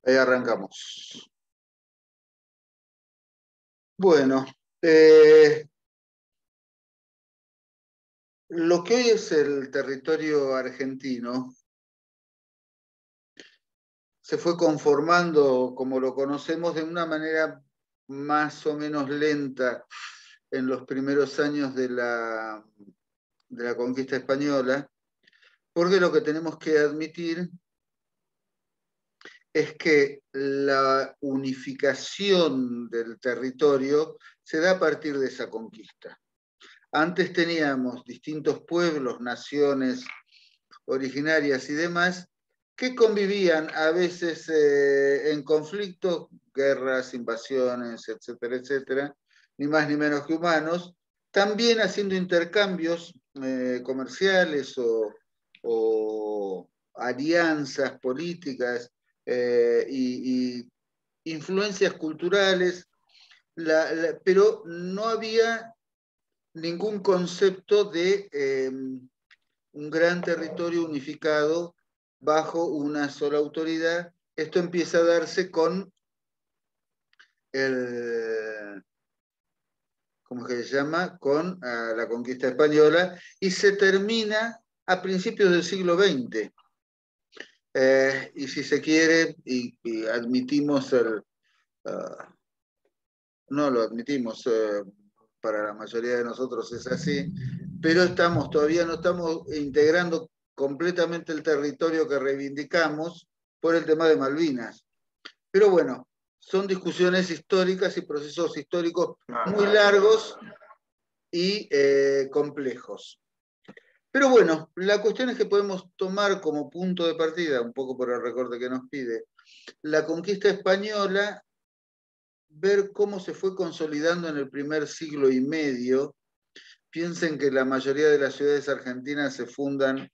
Ahí arrancamos. Bueno, lo que hoy es el territorio argentino se fue conformando, como lo conocemos, de una manera más o menos lenta en los primeros años de la conquista española, porque lo que tenemos que admitir es que la unificación del territorio se da a partir de esa conquista. Antes teníamos distintos pueblos, naciones originarias y demás, que convivían a veces en conflictos, guerras, invasiones, etcétera, etcétera, ni más ni menos que humanos, también haciendo intercambios comerciales o alianzas políticas y influencias culturales, pero no había ningún concepto de un gran territorio unificado bajo una sola autoridad. Esto empieza a darse con ¿cómo se llama? Con la conquista española y se termina a principios del siglo XX. Y si se quiere, y admitimos no lo admitimos, para la mayoría de nosotros es así, pero todavía no estamos integrando completamente el territorio que reivindicamos por el tema de Malvinas. Pero bueno, son discusiones históricas y procesos históricos muy largos y complejos. Pero bueno, la cuestión es que podemos tomar como punto de partida, un poco por el recorte que nos pide, la conquista española, ver cómo se fue consolidando en el primer siglo y medio. Piensen que la mayoría de las ciudades argentinas se fundan,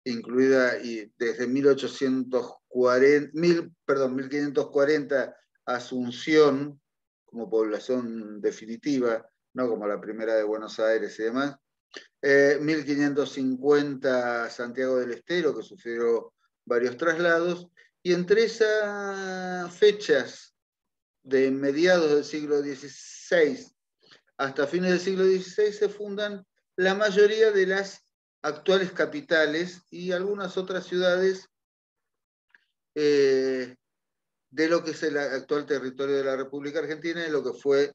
incluida y desde 1540 Asunción como población definitiva, no como la primera de Buenos Aires y demás. 1550 Santiago del Estero, que sufrió varios traslados, y entre esas fechas de mediados del siglo XVI hasta fines del siglo XVI se fundan la mayoría de las actuales capitales y algunas otras ciudades de lo que es el actual territorio de la República Argentina y lo que fue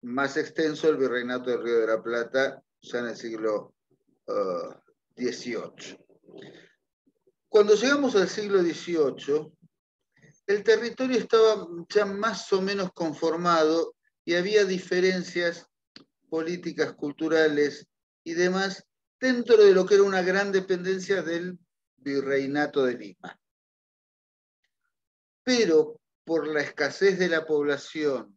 más extenso el Virreinato del Río de la Plata ya en el siglo XVIII. Cuando llegamos al siglo XVIII, el territorio estaba ya más o menos conformado y había diferencias políticas, culturales y demás dentro de lo que era una gran dependencia del Virreinato de Lima. Pero por la escasez de la población,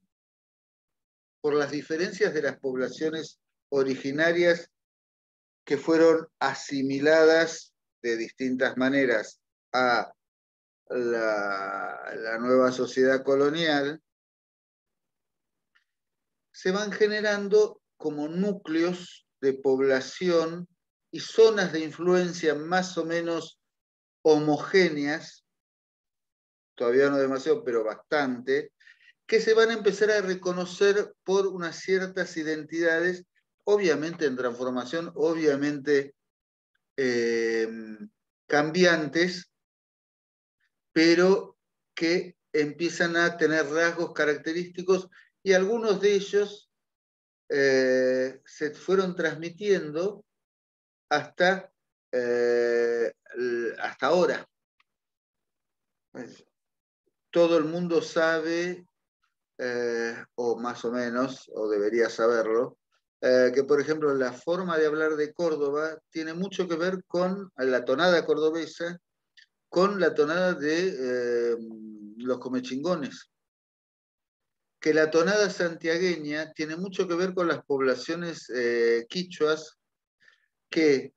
por las diferencias de las poblaciones originarias que fueron asimiladas de distintas maneras a la nueva sociedad colonial, se van generando como núcleos de población y zonas de influencia más o menos homogéneas, todavía no demasiado, pero bastante, que se van a empezar a reconocer por unas ciertas identidades, obviamente en transformación, obviamente cambiantes, pero que empiezan a tener rasgos característicos y algunos de ellos se fueron transmitiendo hasta ahora. Todo el mundo sabe, o más o menos, o debería saberlo, que por ejemplo la forma de hablar de Córdoba tiene mucho que ver con la tonada cordobesa, con la tonada de los comechingones. Que la tonada santiagueña tiene mucho que ver con las poblaciones quichuas que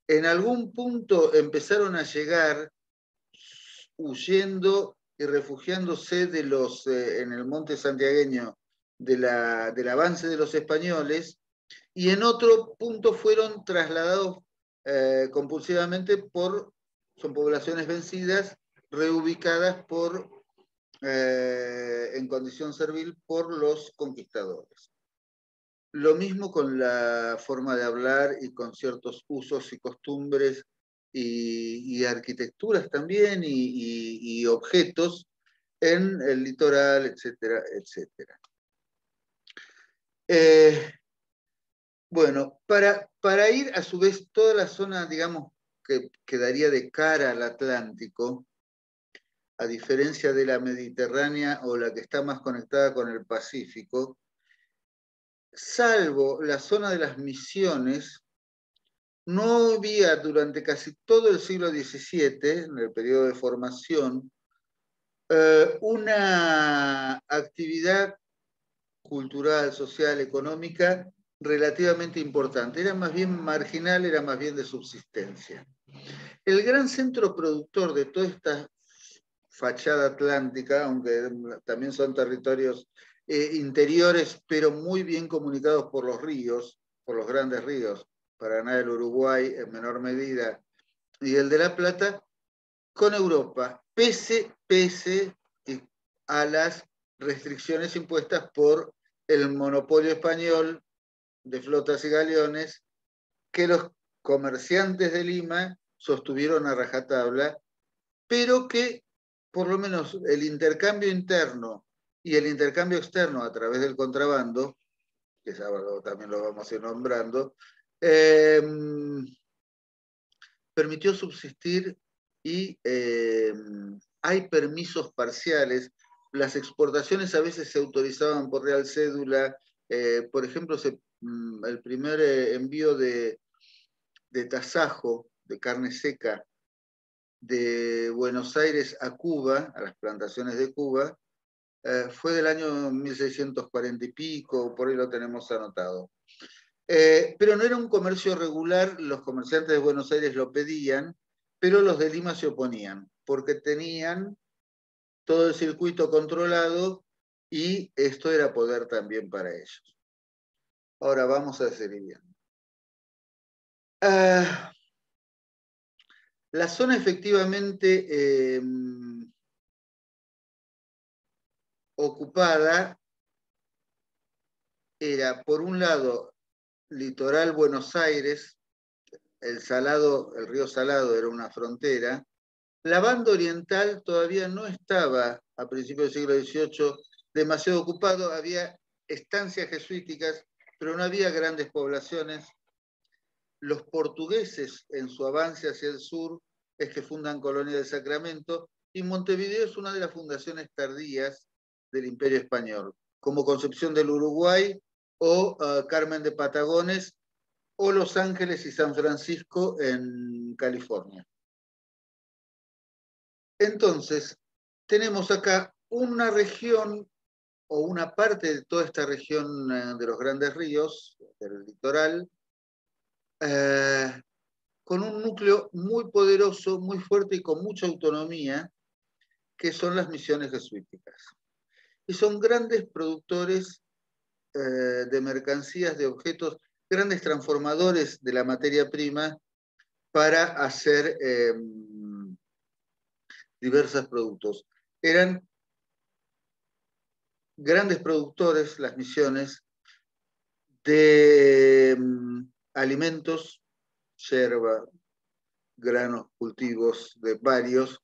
en algún punto empezaron a llegar huyendo y refugiándose de en el monte santiagueño del avance de los españoles, y en otro punto fueron trasladados compulsivamente son poblaciones vencidas reubicadas en condición servil por los conquistadores. Lo mismo con la forma de hablar y con ciertos usos y costumbres y arquitecturas también y objetos en el litoral, etcétera, etcétera. Bueno, para ir a su vez toda la zona, digamos, que quedaría de cara al Atlántico, a diferencia de la Mediterránea o la que está más conectada con el Pacífico, salvo la zona de las Misiones, no había durante casi todo el siglo XVII, en el periodo de formación, una actividad cultural, social, económica relativamente importante. Era más bien marginal, era más bien de subsistencia. El gran centro productor de toda esta fachada atlántica, aunque también son territorios interiores, pero muy bien comunicados por los ríos, por los grandes ríos, Paraná, el Uruguay en menor medida, y el de la Plata, con Europa, pese a las restricciones impuestas por el monopolio español de flotas y galeones, que los comerciantes de Lima sostuvieron a rajatabla, pero que por lo menos el intercambio interno y el intercambio externo a través del contrabando, que también lo vamos a ir nombrando, permitió subsistir y hay permisos parciales. Las exportaciones a veces se autorizaban por real cédula. Por ejemplo, el primer envío de tasajo, de carne seca, de Buenos Aires a Cuba, a las plantaciones de Cuba, fue del año 1640 y pico, por ahí lo tenemos anotado. Pero no era un comercio regular, los comerciantes de Buenos Aires lo pedían, pero los de Lima se oponían, porque tenían todo el circuito controlado y esto era poder también para ellos. Ahora vamos a seguir viendo. La zona efectivamente ocupada era, por un lado, litoral Buenos Aires, el río Salado era una frontera. La banda oriental todavía no estaba, a principios del siglo XVIII, demasiado ocupado. Había estancias jesuíticas, pero no había grandes poblaciones. Los portugueses, en su avance hacia el sur, es que fundan Colonia del Sacramento, y Montevideo es una de las fundaciones tardías del Imperio Español, como Concepción del Uruguay o Carmen de Patagones, o Los Ángeles y San Francisco en California. Entonces, tenemos acá una región o una parte de toda esta región de los grandes ríos, del litoral, con un núcleo muy poderoso, muy fuerte y con mucha autonomía, que son las misiones jesuíticas. Y son grandes productores de mercancías, de objetos, grandes transformadores de la materia prima para hacer diversos productos. Eran grandes productores, las misiones, de alimentos, yerba, granos, cultivos de varios,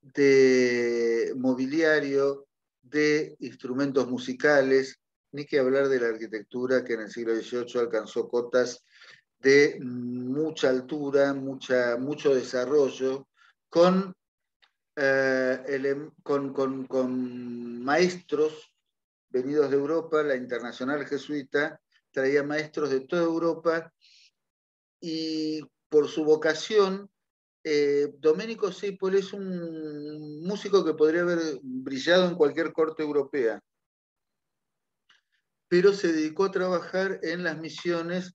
de mobiliario, de instrumentos musicales, ni que hablar de la arquitectura, que en el siglo XVIII alcanzó cotas de mucha altura, mucho desarrollo, con maestros venidos de Europa. La Internacional Jesuita traía maestros de toda Europa, y por su vocación, Domenico Seipol es un músico que podría haber brillado en cualquier corte europea, pero se dedicó a trabajar en las misiones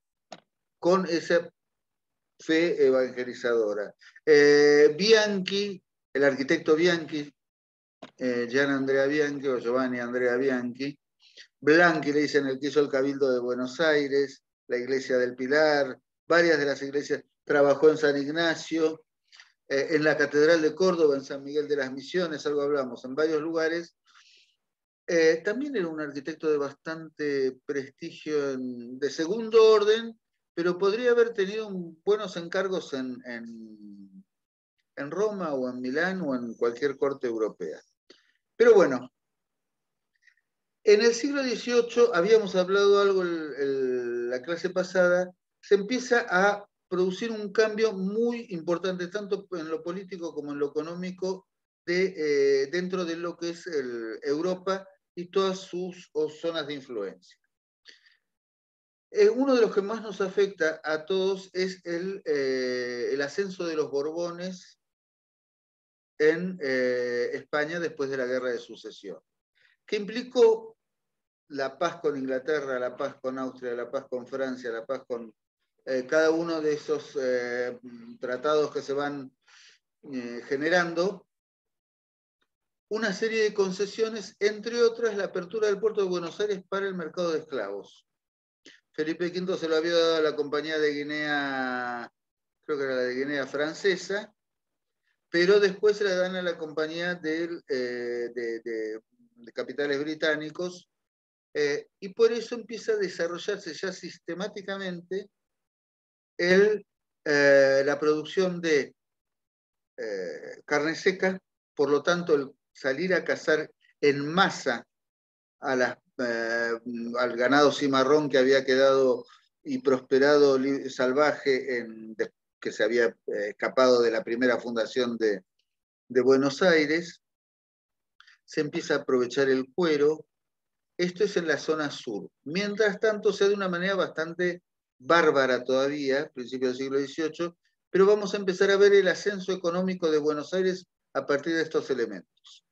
con esa fe evangelizadora. Bianchi, el arquitecto Bianchi, Gian Andrea Bianchi o Giovanni Andrea Bianchi, Blanqui le dicen, el que hizo el Cabildo de Buenos Aires, la Iglesia del Pilar, varias de las iglesias, trabajó en San Ignacio, en la Catedral de Córdoba, en San Miguel de las Misiones, algo hablamos, en varios lugares. También era un arquitecto de bastante prestigio de segundo orden, pero podría haber tenido buenos encargos en Roma o en Milán o en cualquier corte europea. Pero bueno, en el siglo XVIII, habíamos hablado algo la clase pasada, se empieza a producir un cambio muy importante, tanto en lo político como en lo económico, dentro de lo que es Europa y todas sus zonas de influencia. Uno de los que más nos afecta a todos es el ascenso de los Borbones en España después de la Guerra de Sucesión, que implicó la paz con Inglaterra, la paz con Austria, la paz con Francia, la paz con cada uno de esos tratados que se van generando, una serie de concesiones, entre otras la apertura del puerto de Buenos Aires para el mercado de esclavos. Felipe V se lo había dado a la compañía de Guinea, creo que era la de Guinea francesa, pero después se la dan a la compañía de capitales británicos, y por eso empieza a desarrollarse ya sistemáticamente la producción de carne seca, por lo tanto el salir a cazar en masa al ganado cimarrón que había quedado y prosperado salvaje, que se había escapado de la primera fundación de Buenos Aires. Se empieza a aprovechar el cuero. Esto es en la zona sur. Mientras tanto, se da de una manera bastante bárbara todavía, principios del siglo XVIII, pero vamos a empezar a ver el ascenso económico de Buenos Aires a partir de estos elementos.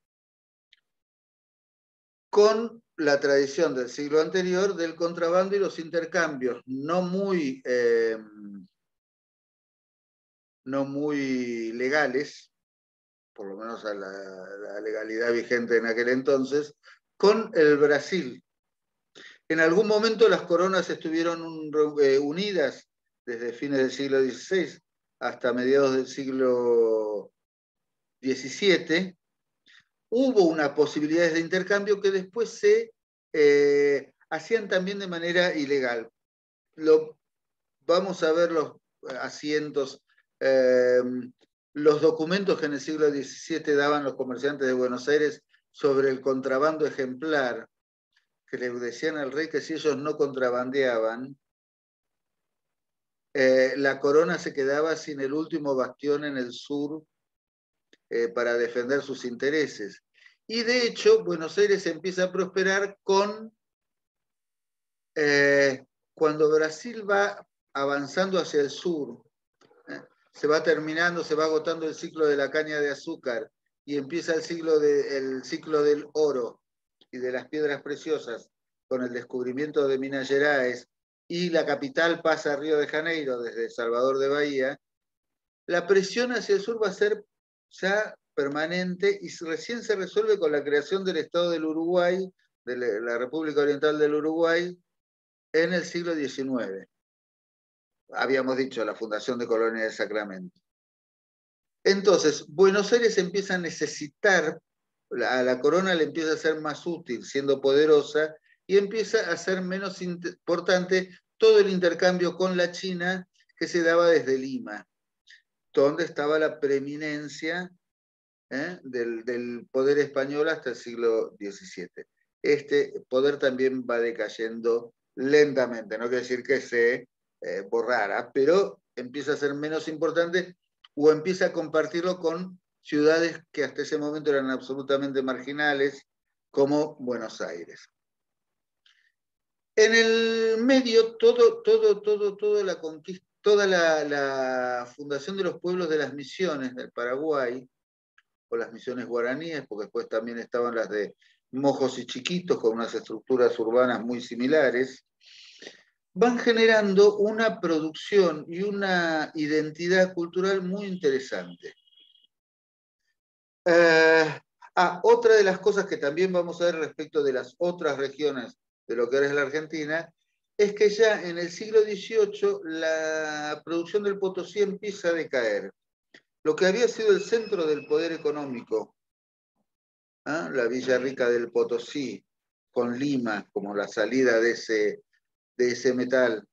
Con la tradición del siglo anterior del contrabando y los intercambios no muy legales, por lo menos a la legalidad vigente en aquel entonces, con el Brasil. En algún momento las coronas estuvieron unidas desde fines del siglo XVI hasta mediados del siglo XVII. Hubo unas posibilidades de intercambio que después se hacían también de manera ilegal. Vamos a ver los asientos, los documentos que en el siglo XVII daban los comerciantes de Buenos Aires sobre el contrabando ejemplar, que le decían al rey que si ellos no contrabandeaban, la corona se quedaba sin el último bastión en el sur para defender sus intereses. Y de hecho, Buenos Aires empieza a prosperar cuando Brasil va avanzando hacia el sur, se va terminando, se va agotando el ciclo de la caña de azúcar y empieza el ciclo del oro y de las piedras preciosas con el descubrimiento de Minas Gerais, y la capital pasa a Río de Janeiro desde Salvador de Bahía, la presión hacia el sur va a ser ya permanente y recién se resuelve con la creación del Estado del Uruguay, de la República Oriental del Uruguay, en el siglo XIX. Habíamos dicho, la fundación de Colonia de Sacramento. Entonces, Buenos Aires empieza a necesitar, a la corona le empieza a ser más útil, siendo poderosa, y empieza a ser menos importante todo el intercambio con la China que se daba desde Lima, donde estaba la preeminencia del poder español hasta el siglo XVII. Este poder también va decayendo lentamente, no quiere decir que se borrara, pero empieza a ser menos importante o empieza a compartirlo con ciudades que hasta ese momento eran absolutamente marginales, como Buenos Aires. En el medio, toda la conquista, toda la fundación de los pueblos de las misiones del Paraguay, o las misiones guaraníes, porque después también estaban las de Mojos y Chiquitos, con unas estructuras urbanas muy similares, van generando una producción y una identidad cultural muy interesante. Otra de las cosas que también vamos a ver respecto de las otras regiones de lo que ahora es la Argentina, es que ya en el siglo XVIII la producción del Potosí empieza a decaer. lo que había sido el centro del poder económico, ¿ah? La Villa Rica del Potosí, con Lima como la salida de ese metal,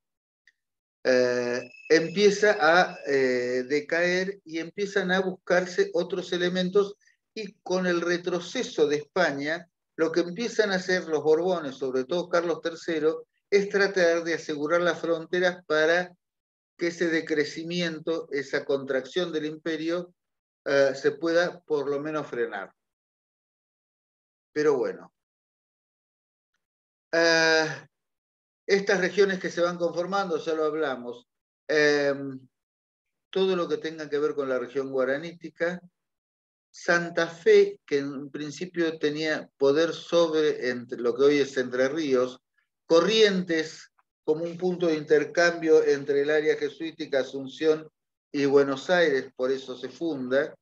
empieza a decaer y empiezan a buscarse otros elementos, y con el retroceso de España, lo que empiezan a hacer los Borbones, sobre todo Carlos III, es tratar de asegurar las fronteras para que ese decrecimiento, esa contracción del imperio, se pueda por lo menos frenar. Pero bueno, estas regiones que se van conformando, ya lo hablamos, todo lo que tenga que ver con la región guaranítica, Santa Fe, que en principio tenía poder sobre entre lo que hoy es Entre Ríos, Corrientes como un punto de intercambio entre el área jesuítica, Asunción y Buenos Aires, por eso se funda,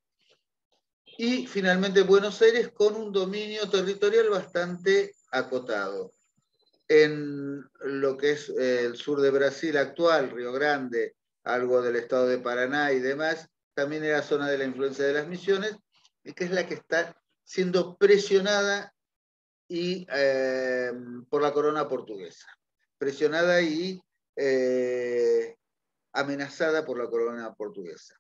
y finalmente Buenos Aires con un dominio territorial bastante acotado. En lo que es el sur de Brasil actual, Río Grande, algo del estado de Paraná y demás, también era zona de la influencia de las misiones, y que es la que está siendo presionada por la corona portuguesa. Presionada y amenazada por la corona portuguesa.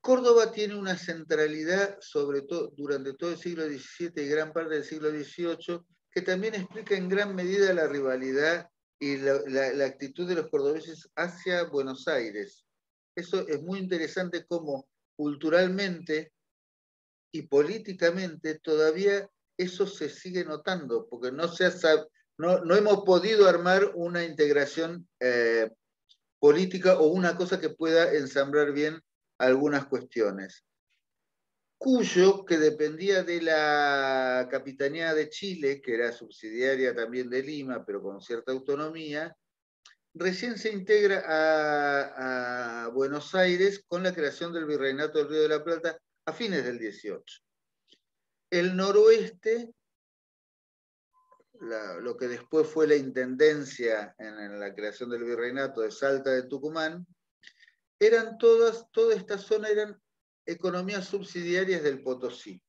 Córdoba tiene una centralidad, sobre todo durante todo el siglo XVII y gran parte del siglo XVIII, que también explica en gran medida la rivalidad y la actitud de los cordobeses hacia Buenos Aires. Eso es muy interesante, cómo culturalmente y políticamente todavía eso se sigue notando, porque no hemos podido armar una integración política o una cosa que pueda ensamblar bien algunas cuestiones. Cuyo, que dependía de la Capitanía de Chile, que era subsidiaria también de Lima, pero con cierta autonomía, recién se integra a Buenos Aires con la creación del Virreinato del Río de la Plata a fines del 18. El noroeste, lo que después fue la intendencia en la creación del Virreinato de Salta de Tucumán, toda esta zona eran economías subsidiarias del Potosí.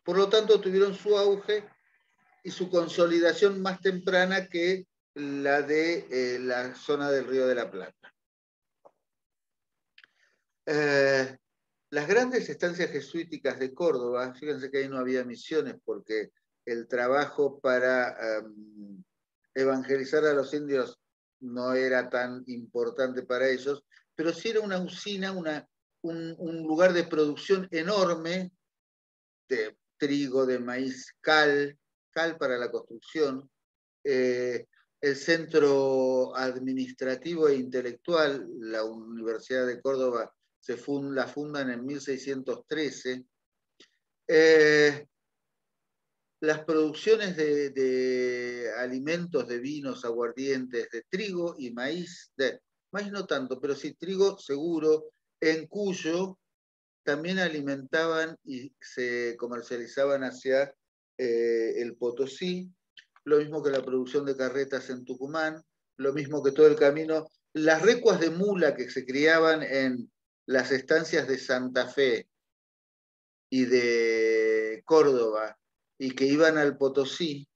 Por lo tanto, tuvieron su auge y su consolidación más temprana que la de la zona del Río de la Plata. Las grandes estancias jesuíticas de Córdoba, fíjense que ahí no había misiones porque el trabajo para evangelizar a los indios no era tan importante para ellos, pero sí era una usina, un lugar de producción enorme de trigo, de maíz, cal para la construcción, el centro administrativo e intelectual, la Universidad de Córdoba, la fundan en 1613. Las producciones de alimentos, de vinos, aguardientes, de trigo y maíz, maíz no tanto, pero sí trigo seguro, en Cuyo también alimentaban y se comercializaban hacia el Potosí, lo mismo que la producción de carretas en Tucumán, lo mismo que todo el camino. Las recuas de mula que se criaban en las estancias de Santa Fe y de Córdoba y que iban al Potosí,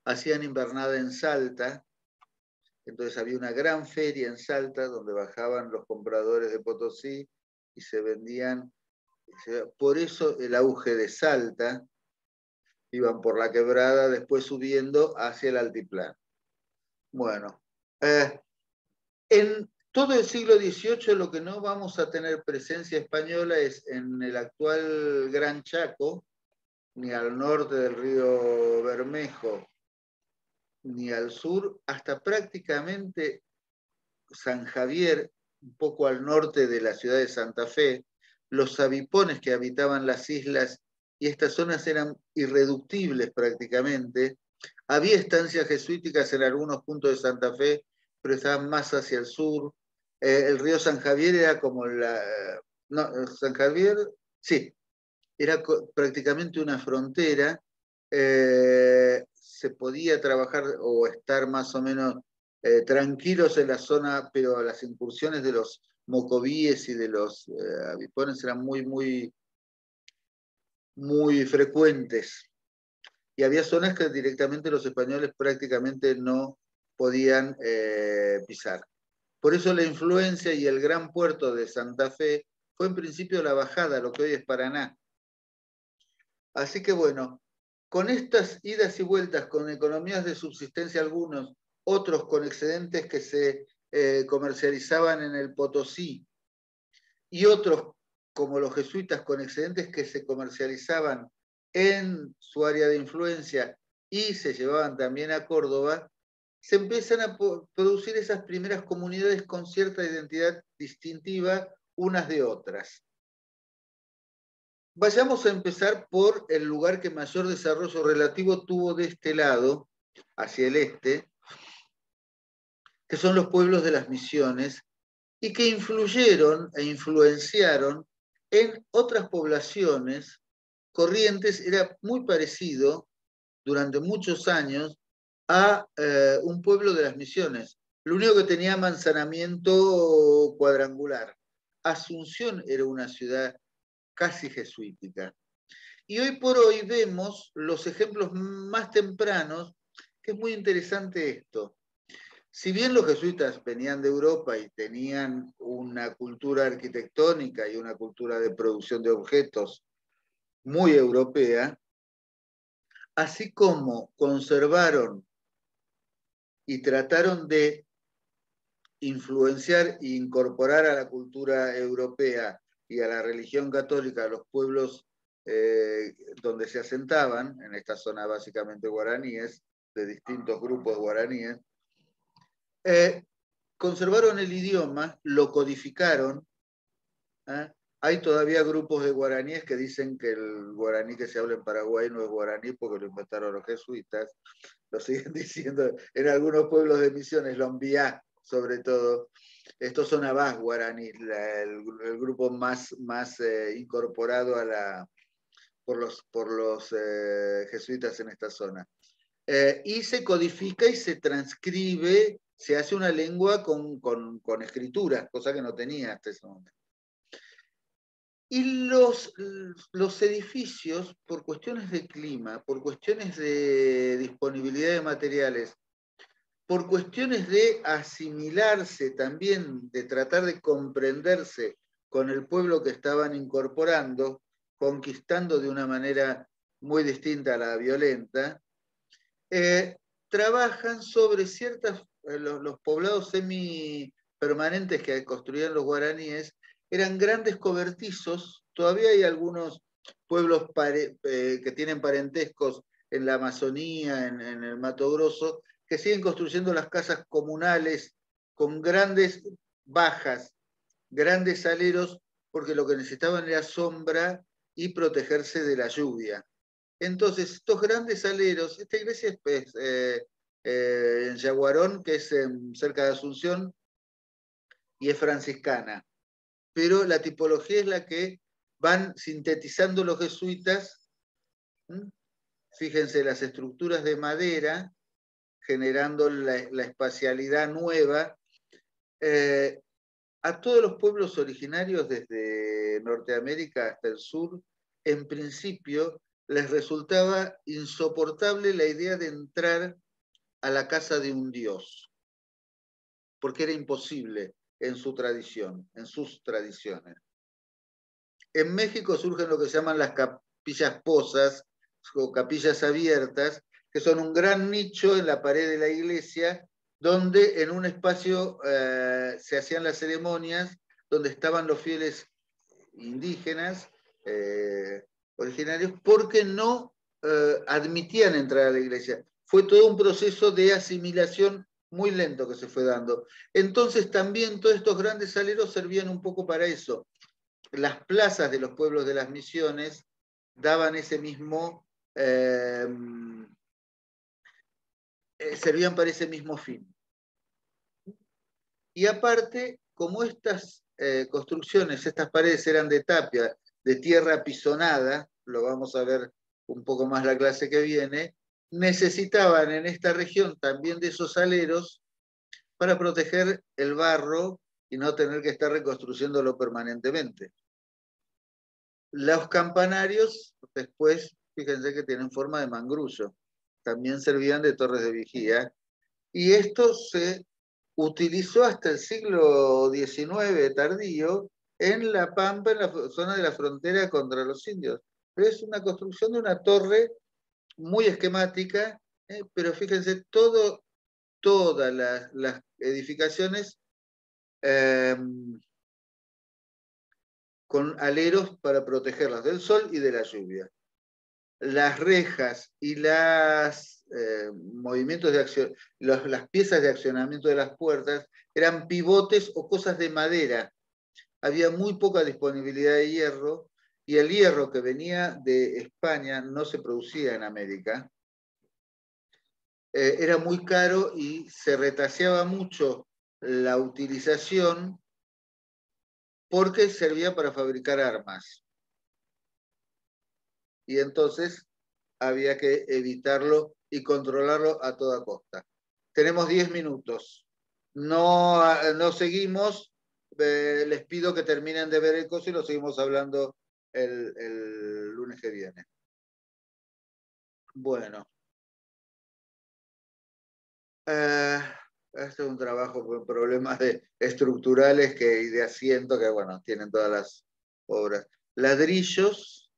hacían invernada en Salta. Entonces había una gran feria en Salta donde bajaban los compradores de Potosí y se vendían. Por eso el auge de Salta, iban por la quebrada, después subiendo hacia el altiplano. Bueno, en todo el siglo XVIII lo que no vamos a tener presencia española es en el actual Gran Chaco, ni al norte del río Bermejo, ni al sur, hasta prácticamente San Javier, un poco al norte de la ciudad de Santa Fe. Los avipones que habitaban las islas y estas zonas eran irreductibles prácticamente. Había estancias jesuíticas en algunos puntos de Santa Fe, pero estaban más hacia el sur. El río San Javier era como no, San Javier, sí, era prácticamente una frontera. Se podía trabajar o estar más o menos tranquilos en la zona, pero las incursiones de los mocovíes y de los avipones eran muy frecuentes. Y había zonas que directamente los españoles prácticamente no podían pisar. Por eso la influencia y el gran puerto de Santa Fe fue en principio la bajada, lo que hoy es Paraná. Así que bueno, con estas idas y vueltas, con economías de subsistencia algunos, otros con excedentes que se comercializaban en el Potosí, y otros, como los jesuitas, con excedentes que se comercializaban en su área de influencia y se llevaban también a Córdoba, se empiezan a producir esas primeras comunidades con cierta identidad distintiva unas de otras. Vayamos a empezar por el lugar que mayor desarrollo relativo tuvo de este lado, hacia el este, que son los pueblos de las misiones, y que influyeron e influenciaron en otras poblaciones. Corrientes era muy parecido durante muchos años a un pueblo de las misiones. Lo único que tenía manzanamiento cuadrangular. Asunción era una ciudad casi jesuítica. Y hoy por hoy vemos los ejemplos más tempranos, que es muy interesante esto. Si bien los jesuitas venían de Europa y tenían una cultura arquitectónica y una cultura de producción de objetos muy europea, así como conservaron y trataron de influenciar e incorporar a la cultura europea y a la religión católica a los pueblos donde se asentaban, en esta zona básicamente guaraníes, de distintos grupos guaraníes, conservaron el idioma, lo codificaron. Hay todavía grupos de guaraníes que dicen que el guaraní que se habla en Paraguay no es guaraní porque lo inventaron los jesuitas. Lo siguen diciendo en algunos pueblos de Misiones, Lombiá sobre todo. Estos son abás guaraní, el grupo más incorporado por los jesuitas en esta zona. Y se codifica y se transcribe, se hace una lengua con escrituras, cosa que no tenía hasta ese momento. Y los edificios, por cuestiones de clima, por cuestiones de disponibilidad de materiales, por cuestiones de asimilarse también, de tratar de comprenderse con el pueblo que estaban incorporando, conquistando de una manera muy distinta a la violenta, trabajan sobre los poblados semipermanentes que construían los guaraníes, eran grandes cobertizos. Todavía hay algunos pueblos que tienen parentescos en la Amazonía, en el Mato Grosso, que siguen construyendo las casas comunales con grandes bajas, grandes aleros, porque lo que necesitaban era sombra y protegerse de la lluvia. Entonces, estos grandes aleros, esta iglesia es en Yaguarón, que es cerca de Asunción, y es franciscana. Pero la tipología es la que van sintetizando los jesuitas. Fíjense, las estructuras de madera, generando la espacialidad nueva. A todos los pueblos originarios, desde Norteamérica hasta el sur, en principio les resultaba insoportable la idea de entrar a la casa de un dios, porque era imposible en su tradición, en sus tradiciones. En México surgen lo que se llaman las capillas posas o capillas abiertas, que son un gran nicho en la pared de la iglesia, donde en un espacio se hacían las ceremonias, donde estaban los fieles indígenas originarios, porque no admitían entrar a la iglesia. Fue todo un proceso de asimilación muy lento que se fue dando. Entonces también todos estos grandes aleros servían un poco para eso. Las plazas de los pueblos de las misiones daban ese mismo, servían para ese mismo fin. Y aparte, como estas construcciones, estas paredes eran de tapia, de tierra apisonada, lo vamos a ver un poco más la clase que viene, necesitaban en esta región también de esos aleros para proteger el barro y no tener que estar reconstruyéndolo permanentemente. Los campanarios, después, fíjense que tienen forma de mangrullo. También servían de torres de vigía. Y esto se utilizó hasta el siglo XIX tardío en La Pampa, en la zona de la frontera contra los indios. Pero es una construcción de una torre muy esquemática, pero fíjense, todas las edificaciones eh, con aleros para protegerlas del sol y de la lluvia. Las rejas y los movimientos de acción, las piezas de accionamiento de las puertas eran pivotes o cosas de madera. Había muy poca disponibilidad de hierro y el hierro que venía de España no se producía en América. Era muy caro y se retaseaba mucho la utilización porque servía para fabricar armas. Y entonces había que evitarlo y controlarlo a toda costa. Tenemos 10 minutos. No seguimos. Les pido que terminen de ver el coso y lo seguimos hablando el lunes que viene. Bueno. Este es un trabajo con problemas estructurales y de asiento que, bueno, tienen todas las obras. Ladrillos.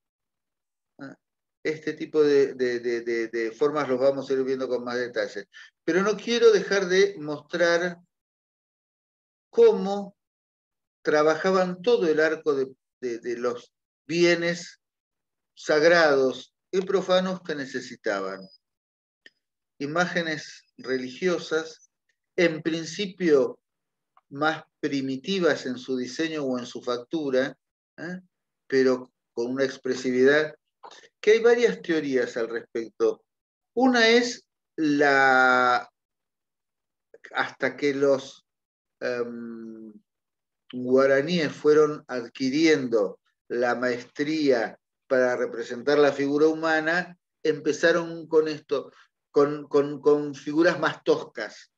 Este tipo de formas los vamos a ir viendo con más detalles. Pero no quiero dejar de mostrar cómo trabajaban todo el arco de los bienes sagrados y profanos que necesitaban. Imágenes religiosas, en principio más primitivas en su diseño o en su factura, pero con una expresividad que hay varias teorías al respecto. Una es hasta que los guaraníes fueron adquiriendo la maestría para representar la figura humana, empezaron con esto, con figuras más toscas.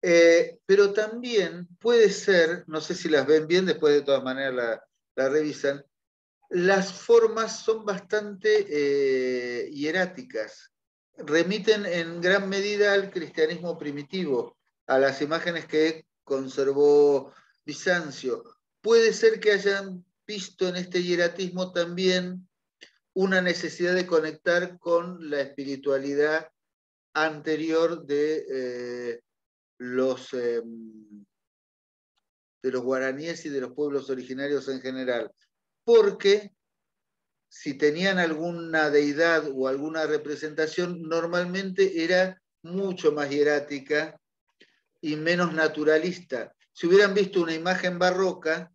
Pero también puede ser, no sé si las ven bien, después de todas maneras la revisan, las formas son bastante hieráticas, remiten en gran medida al cristianismo primitivo, a las imágenes que conservó Bizancio. Puede ser que hayan visto en este hieratismo también una necesidad de conectar con la espiritualidad anterior de los guaraníes y de los pueblos originarios en general, porque si tenían alguna deidad o alguna representación, normalmente era mucho más hierática y menos naturalista. Si hubieran visto una imagen barroca,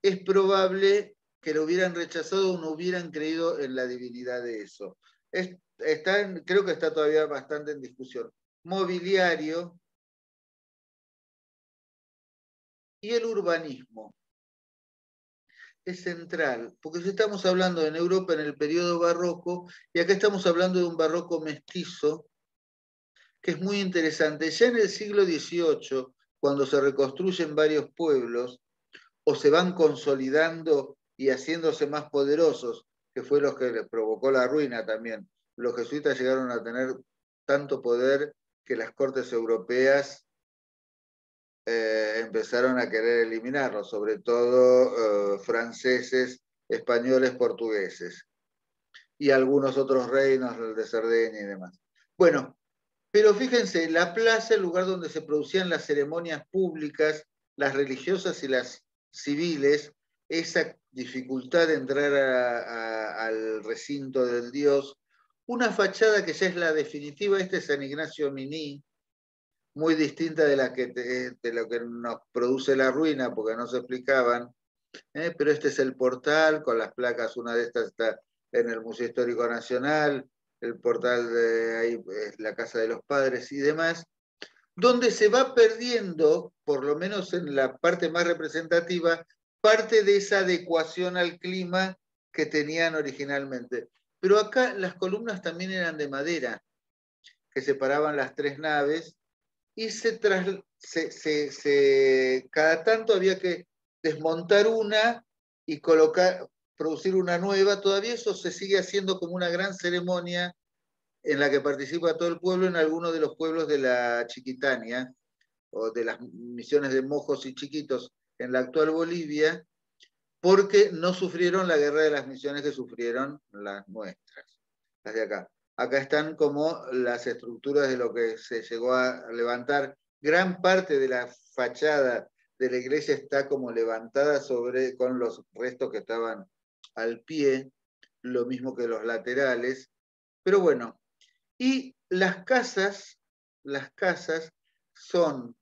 es probable que lo hubieran rechazado o no hubieran creído en la divinidad de eso. Creo que está todavía bastante en discusión. Mobiliario y el urbanismo es central, porque si estamos hablando en Europa en el periodo barroco, y acá estamos hablando de un barroco mestizo, que es muy interesante. Ya en el siglo XVIII, cuando se reconstruyen varios pueblos, o se van consolidando y haciéndose más poderosos, que fue lo que les provocó la ruina también. Los jesuitas llegaron a tener tanto poder que las cortes europeas empezaron a querer eliminarlos, sobre todo franceses, españoles, portugueses, y algunos otros reinos, el de Cerdeña y demás. Bueno, pero fíjense, la plaza, el lugar donde se producían las ceremonias públicas, las religiosas y las civiles, esa dificultad de entrar al recinto del Dios, una fachada que ya es la definitiva, este es San Ignacio Miní, muy distinta de lo que nos produce la ruina, porque no se explicaban, pero este es el portal con las placas, una de estas está en el Museo Histórico Nacional, el portal de ahí es la Casa de los Padres y demás, donde se va perdiendo, por lo menos en la parte más representativa, parte de esa adecuación al clima que tenían originalmente. Pero acá las columnas también eran de madera, que separaban las tres naves, y cada tanto había que desmontar una y producir una nueva. Todavía eso se sigue haciendo como una gran ceremonia en la que participa todo el pueblo en algunos de los pueblos de la Chiquitania, o de las misiones de Mojos y Chiquitos en la actual Bolivia, porque no sufrieron la guerra de las misiones que sufrieron las nuestras, las de acá. Acá están como las estructuras de lo que se llegó a levantar. Gran parte de la fachada de la iglesia está como levantada con los restos que estaban al pie, lo mismo que los laterales. Pero bueno, y las casas son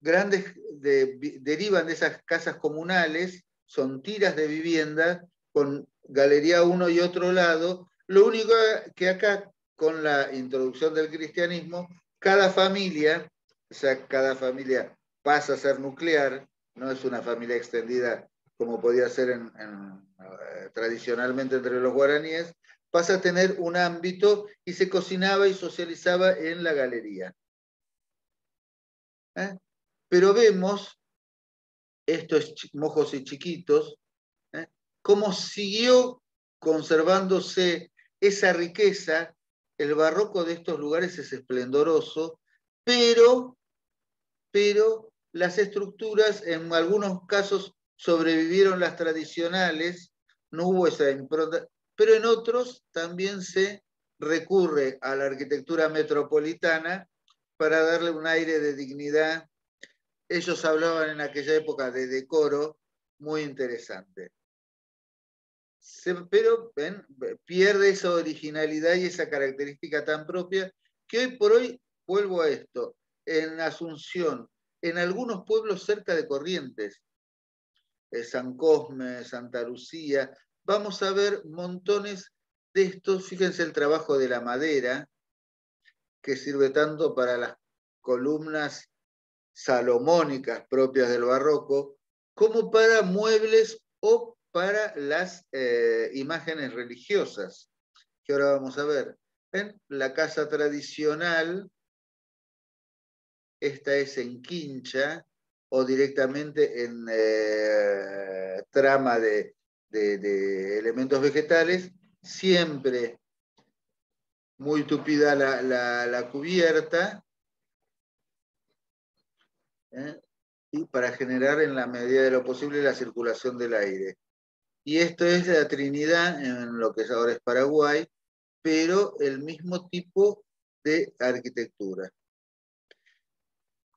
grandes, derivan de esas casas comunales, son tiras de vivienda con galería a uno y otro lado. Lo único que acá, con la introducción del cristianismo, cada familia, o sea, cada familia pasa a ser nuclear, no es una familia extendida como podía ser tradicionalmente entre los guaraníes, pasa a tener un ámbito y se cocinaba y socializaba en la galería. Pero vemos estos Mojos y Chiquitos, cómo siguió conservándose esa riqueza. El barroco de estos lugares es esplendoroso, pero las estructuras en algunos casos sobrevivieron las tradicionales, no hubo esa impronta, pero en otros también se recurre a la arquitectura metropolitana para darle un aire de dignidad. Ellos hablaban en aquella época de decoro muy interesante. Pero pierde esa originalidad y esa característica tan propia que hoy por hoy, vuelvo a esto, en Asunción, en algunos pueblos cerca de Corrientes, San Cosme, Santa Lucía, vamos a ver montones de estos. Fíjense el trabajo de la madera, que sirve tanto para las columnas salomónicas propias del barroco, como para muebles o para las imágenes religiosas, que ahora vamos a ver. ¿Ven? La casa tradicional, esta es en quincha o directamente en trama de elementos vegetales, siempre muy tupida la cubierta, y para generar en la medida de lo posible la circulación del aire. Y esto es la Trinidad, en lo que ahora es Paraguay, pero el mismo tipo de arquitectura.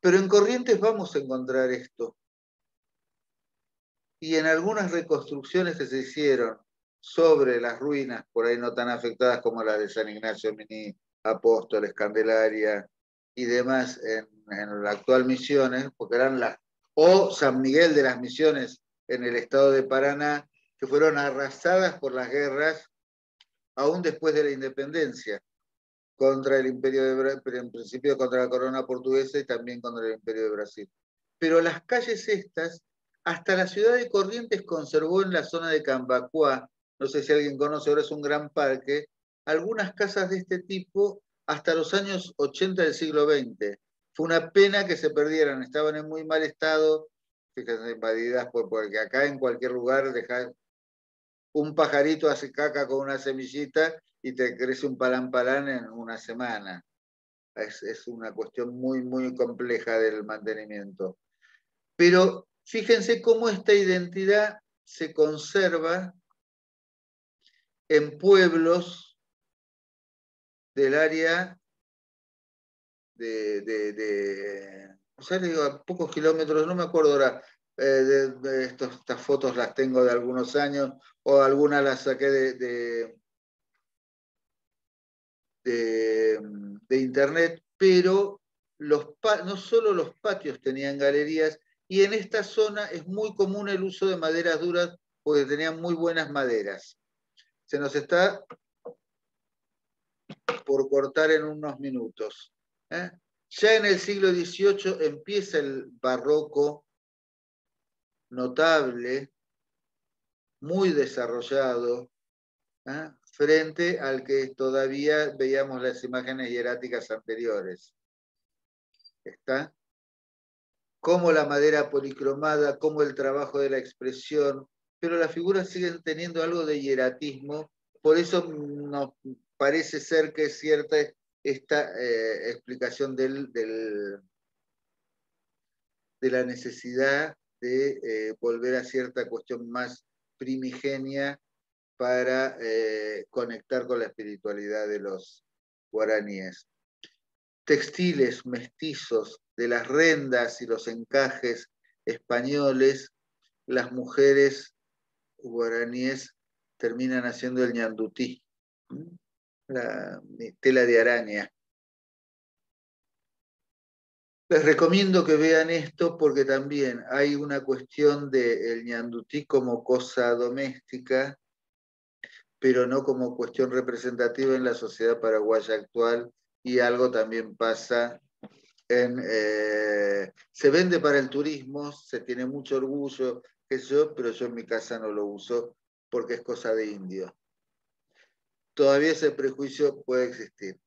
Pero en Corrientes vamos a encontrar esto. Y en algunas reconstrucciones que se hicieron sobre las ruinas, por ahí no tan afectadas como la de San Ignacio Mini, Apóstoles, Candelaria y demás en la actual Misiones, porque eran o San Miguel de las Misiones en el estado de Paraná, que fueron arrasadas por las guerras aún después de la independencia, contra el Imperio de Brasil, pero en principio contra la corona portuguesa y también contra el Imperio de Brasil. Pero las calles estas, hasta la ciudad de Corrientes conservó en la zona de Cambacuá, no sé si alguien conoce, ahora es un gran parque, algunas casas de este tipo hasta los años 80 del siglo XX. Fue una pena que se perdieran, estaban en muy mal estado, fíjense, invadidas porque acá en cualquier lugar dejar un pajarito hace caca con una semillita y te crece un palán en una semana. Es una cuestión muy, muy compleja del mantenimiento. Pero fíjense cómo esta identidad se conserva en pueblos del área o sea, digo, a pocos kilómetros, no me acuerdo ahora, estas fotos las tengo de algunos años, o algunas las saqué de internet, pero no solo los patios tenían galerías, y en esta zona es muy común el uso de maderas duras porque tenían muy buenas maderas. Se nos está por cortar en unos minutos. Ya en el siglo XVIII empieza el barroco notable, muy desarrollado, frente al que todavía veíamos las imágenes hieráticas anteriores. ¿Está? Como la madera policromada, como el trabajo de la expresión, pero las figuras siguen teniendo algo de hieratismo, por eso nos parece ser que es cierta esta explicación de la necesidad de volver a cierta cuestión más primigenia para conectar con la espiritualidad de los guaraníes. Textiles mestizos de las rendas y los encajes españoles, las mujeres guaraníes terminan haciendo el ñandutí, la tela de araña. Les recomiendo que vean esto porque también hay una cuestión del ñandutí como cosa doméstica, pero no como cuestión representativa en la sociedad paraguaya actual, y algo también pasa se vende para el turismo, se tiene mucho orgullo, pero yo en mi casa no lo uso porque es cosa de indio. Todavía ese prejuicio puede existir.